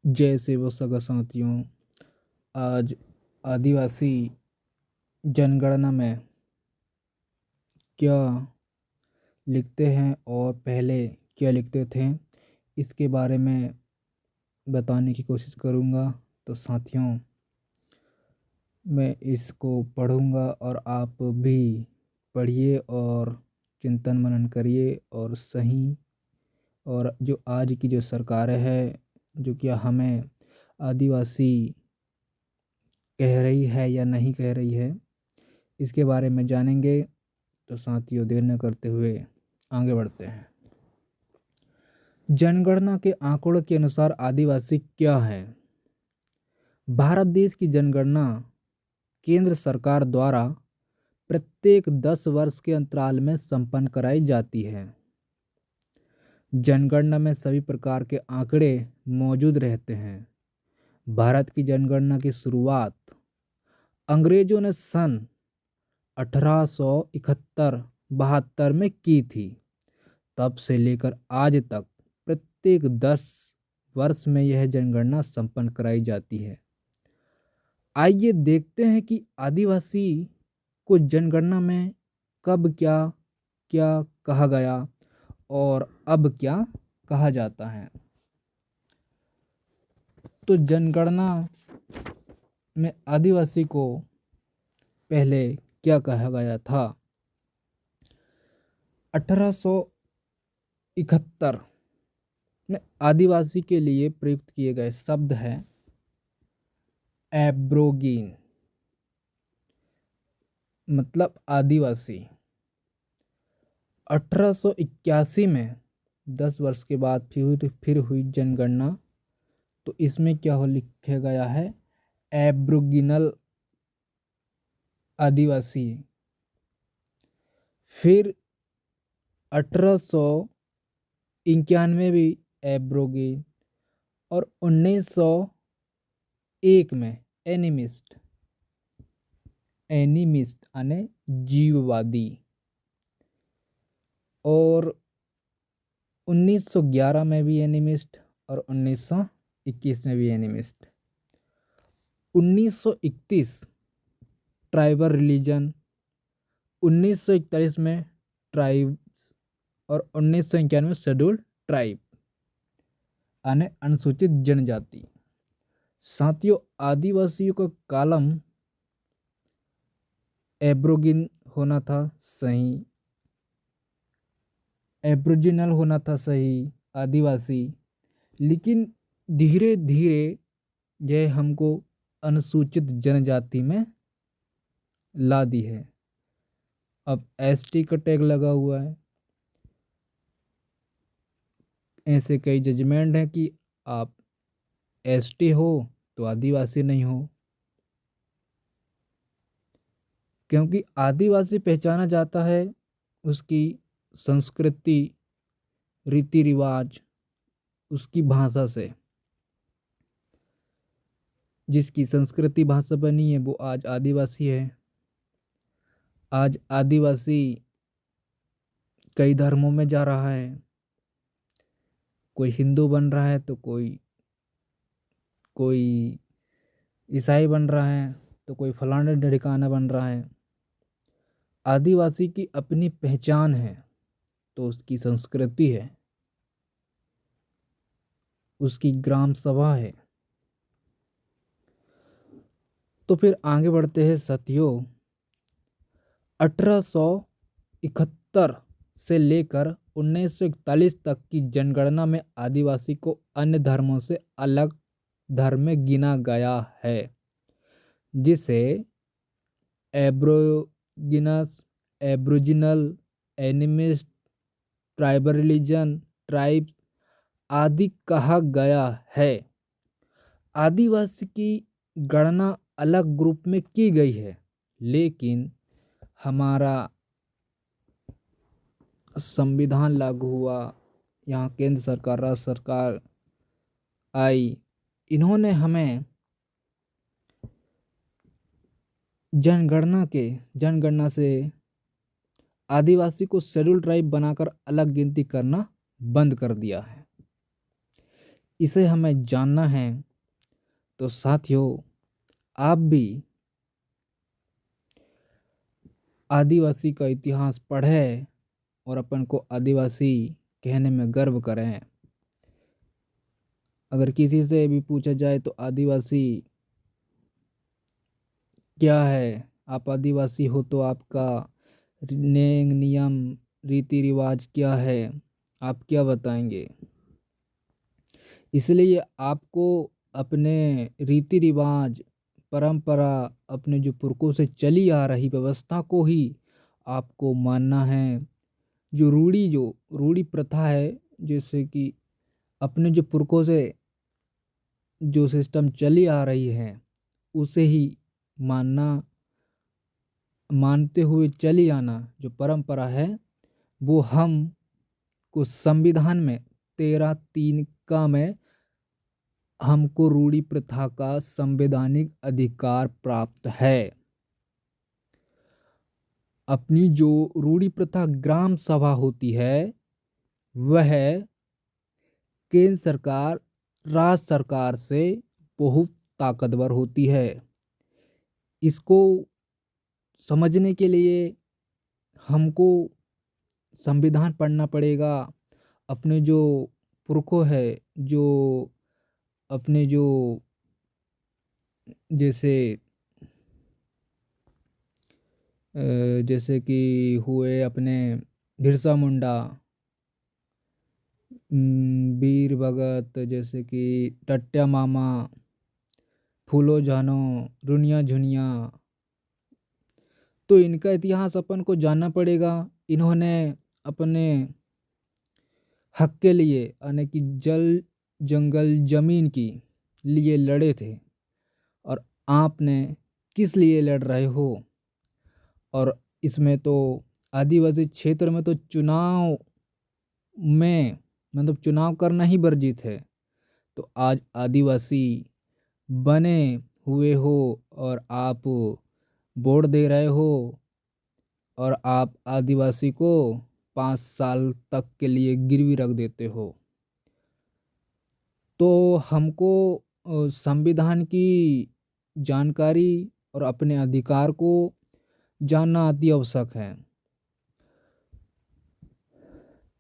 जय सेवा सगा साथियों। आज आदिवासी जनगणना में क्या लिखते हैं और पहले क्या लिखते थे, इसके बारे में बताने की कोशिश करूँगा। तो साथियों, मैं इसको पढ़ूँगा और आप भी पढ़िए और चिंतन मनन करिए। और सही और जो आज की जो सरकार है, जो क्या हमें आदिवासी कह रही है या नहीं कह रही है, इसके बारे में जानेंगे। तो साथियों, देर न करते हुए आगे बढ़ते हैं। जनगणना के आंकड़ों के अनुसार आदिवासी क्या है? भारत देश की जनगणना केंद्र सरकार द्वारा प्रत्येक 10 वर्ष के अंतराल में संपन्न कराई जाती है। जनगणना में सभी प्रकार के आंकड़े मौजूद रहते हैं। भारत की जनगणना की शुरुआत अंग्रेजों ने सन 1871-72 में की थी। तब से लेकर आज तक प्रत्येक 10 वर्ष में यह जनगणना संपन्न कराई जाती है। आइए देखते हैं कि आदिवासी को जनगणना में कब क्या क्या कहा गया और अब क्या कहा जाता है। तो जनगणना में आदिवासी को पहले क्या कहा गया था? 1871 में आदिवासी के लिए प्रयुक्त किए गए शब्द है एब्रोगीन, मतलब आदिवासी। 1881 में 10 वर्ष के बाद फिर हुई जनगणना, तो इसमें क्या हो लिखा गया है? एब्रोगिनल आदिवासी। फिर 1891 भी एब्रोगीन और 1901 में एनिमिस्ट यानी जीववादी, और 1911 में भी एनिमिस्ट और 1921 में भी एनिमिस्ट। 1931 ट्राइबल रिलीजन, 1941 में ट्राइब्स और 1991 में शेड्यूल्ड ट्राइब यानी अनुसूचित जनजाति। साथियों, आदिवासियों का कॉलम एब्रोगिन होना था सही, एब्रोजिनल होना था सही, आदिवासी। लेकिन धीरे धीरे यह हमको अनुसूचित जनजाति में ला दी है। अब एसटी का टैग लगा हुआ है। ऐसे कई जजमेंट हैं कि आप एसटी हो तो आदिवासी नहीं हो, क्योंकि आदिवासी पहचाना जाता है उसकी संस्कृति, रीति रिवाज, उसकी भाषा से। जिसकी संस्कृति भाषा बनी है वो आज आदिवासी है। आज आदिवासी कई धर्मों में जा रहा है। कोई हिंदू बन रहा है तो कोई ईसाई बन रहा है तो कोई फलाने ढिकाना बन रहा है। आदिवासी की अपनी पहचान है तो उसकी संस्कृति है, उसकी ग्राम सभा है। तो फिर आगे बढ़ते हैं साथियों। 1871 से लेकर 1941 तक की जनगणना में आदिवासी को अन्य धर्मों से अलग धर्म में गिना गया है, जिसे एब्रोगिनस, एब्रोजिनल, एनिमिस्ट, ट्राइबल रिलीजन, ट्राइब आदि कहा गया है। आदिवासी की गणना अलग ग्रुप में की गई है, लेकिन हमारा संविधान लागू हुआ, यहाँ केंद्र सरकार, राज्य सरकार आई, इन्होंने हमें जनगणना से आदिवासी को शेड्यूल ट्राइब बनाकर अलग गिनती करना बंद कर दिया है। इसे हमें जानना है। तो साथियों, आप भी आदिवासी का इतिहास पढ़ें और अपन को आदिवासी कहने में गर्व करें। अगर किसी से भी पूछा जाए तो आदिवासी क्या है, आप आदिवासी हो तो आपका नेम नियम रीति रिवाज क्या है, आप क्या बताएंगे? इसलिए आपको अपने रीति रिवाज, परंपरा, अपने जो पुरखों से चली आ रही व्यवस्था को ही आपको मानना है। जो रूढ़ी प्रथा है, जैसे कि अपने जो पुरखों से जो सिस्टम चली आ रही है उसे ही मानना, मानते हुए चली आना जो परंपरा है, वो हम को संविधान में 13(3) का में हमको रूढ़ी प्रथा का संवैधानिक अधिकार प्राप्त है। अपनी जो रूढ़ी प्रथा ग्राम सभा होती है वह केंद्र सरकार, राज्य सरकार से बहुत ताकतवर होती है। इसको समझने के लिए हमको संविधान पढ़ना पड़ेगा। अपने जो पुरखों है, जो अपने जो जैसे जैसे कि हुए अपने बिरसा मुंडा, वीर भगत, जैसे कि टट्या मामा, फूलो जानो, रुनिया झुनिया, तो इनका इतिहास अपन को जानना पड़ेगा। इन्होंने अपने हक के लिए, यानी कि जल, जंगल, जमीन की लिए लड़े थे। और आपने किस लिए लड़ रहे हो? और इसमें तो आदिवासी क्षेत्र में तो चुनाव में, मतलब चुनाव करना ही वर्जित है। तो आज आदिवासी बने हुए हो और आप वोट दे रहे हो और आप आदिवासी को 5 साल तक के लिए गिरवी रख देते हो। तो हमको संविधान की जानकारी और अपने अधिकार को जानना अति आवश्यक है।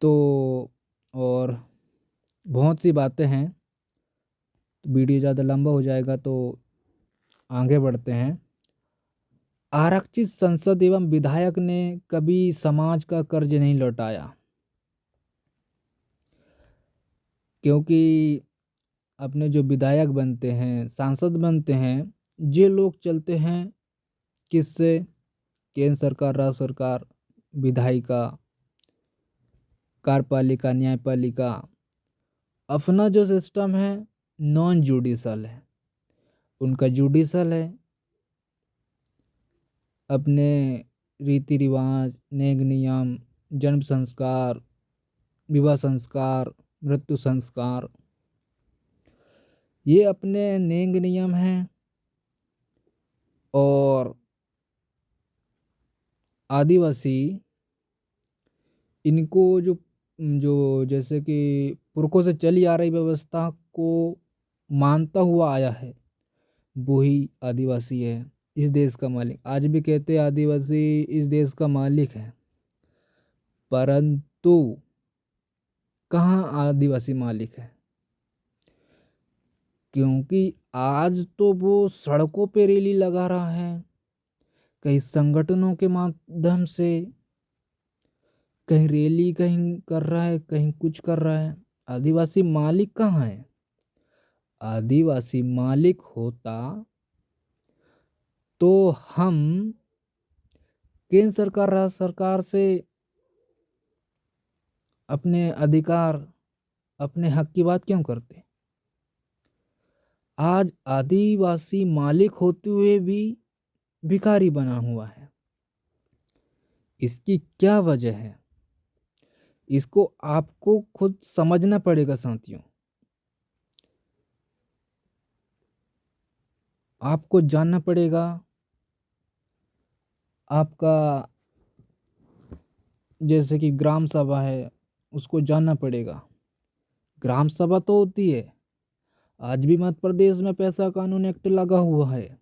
तो और बहुत सी बातें हैं, वीडियो ज़्यादा लंबा हो जाएगा तो आगे बढ़ते हैं। आरक्षित संसद एवं विधायक ने कभी समाज का कर्ज नहीं लौटाया, क्योंकि अपने जो विधायक बनते हैं, सांसद बनते हैं, ये लोग चलते हैं किससे? केंद्र सरकार, राज्य सरकार, विधायिका, कार्यपालिका, न्यायपालिका। अपना जो सिस्टम है नॉन जुडिशल है, उनका जुडिशल है। अपने रीति रिवाज, नेम नियम, जन्म संस्कार, विवाह संस्कार, मृत्यु संस्कार, ये अपने नेम नियम हैं। और आदिवासी इनको जो जो जैसे कि पुरखों से चली आ रही व्यवस्था को मानता हुआ आया है, वो ही आदिवासी है इस देश का मालिक। आज भी कहते हैं आदिवासी इस देश का मालिक है, परंतु कहाँ आदिवासी मालिक है? क्योंकि आज तो वो सड़कों पे रैली लगा रहा है, कहीं संगठनों के माध्यम से, कहीं रैली कहीं कर रहा है, कहीं कुछ कर रहा है। आदिवासी मालिक कहाँ है? आदिवासी मालिक होता तो हम केंद्र सरकार, राज्य सरकार से अपने अधिकार, अपने हक की बात क्यों करते? आज आदिवासी मालिक होते हुए भी भिखारी बना हुआ है। इसकी क्या वजह है? इसको आपको खुद समझना पड़ेगा साथियों। आपको जानना पड़ेगा। आपका जैसे कि ग्राम सभा है, उसको जानना पड़ेगा। ग्राम सभा तो होती है आज भी मध्य प्रदेश में पैसा कानून एक्ट लगा हुआ है,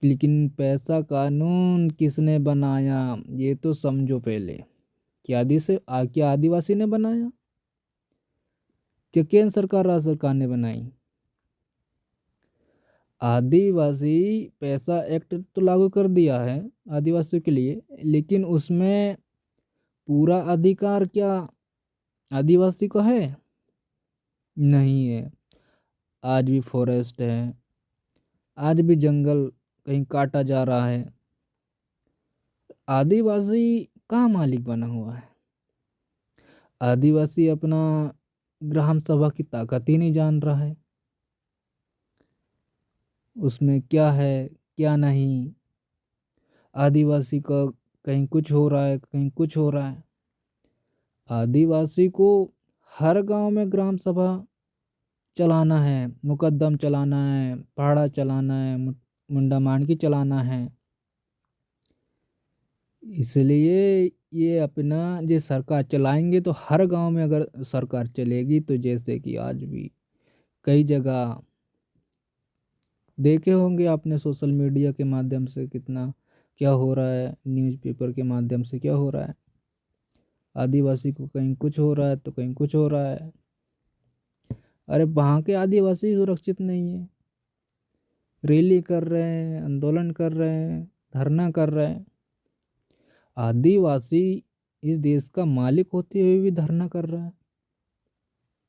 लेकिन पैसा कानून किसने बनाया ये तो समझो पहले। क्या आदिवासी ने बनाया? क्या केंद्र सरकार, राज्य सरकार ने बनाई? आदिवासी पैसा एक्ट तो लागू कर दिया है आदिवासियों के लिए, लेकिन उसमें पूरा अधिकार क्या आदिवासी को है? नहीं है। आज भी फॉरेस्ट है, आज भी जंगल कहीं काटा जा रहा है। आदिवासी कहाँ मालिक बना हुआ है? आदिवासी अपना ग्राम सभा की ताकत ही नहीं जान रहा है, उसमें क्या है क्या नहीं। आदिवासी का कहीं कुछ हो रहा है, कहीं कुछ हो रहा है। आदिवासी को हर गांव में ग्राम सभा चलाना है, मुकदम चलाना है, पहाड़ा चलाना है, मुंडा मांडकी चलाना है। इसलिए ये अपना जो सरकार चलाएंगे तो हर गांव में अगर सरकार चलेगी तो जैसे कि आज भी कई जगह देखे होंगे आपने सोशल मीडिया के माध्यम से कितना क्या हो रहा है, न्यूज़पेपर के माध्यम से क्या हो रहा है। आदिवासी को कहीं कुछ हो रहा है तो कहीं कुछ हो रहा है। अरे वहाँ के आदिवासी सुरक्षित नहीं है, रैली कर रहे हैं, आंदोलन कर रहे हैं, धरना कर रहे हैं। आदिवासी इस देश का मालिक होते हुए भी धरना कर रहा है,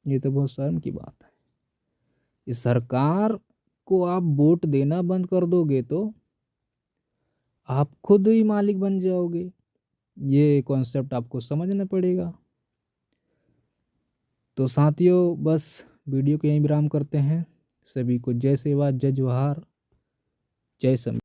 ये तो बहुत शर्म की बात है। इस सरकार को आप वोट देना बंद कर दोगे तो आप खुद ही मालिक बन जाओगे, ये कॉन्सेप्ट आपको समझना पड़ेगा। तो साथियों बस वीडियो को यहीं विराम करते हैं। सभी को जय सेवा, जय जोहार, जय संविधान।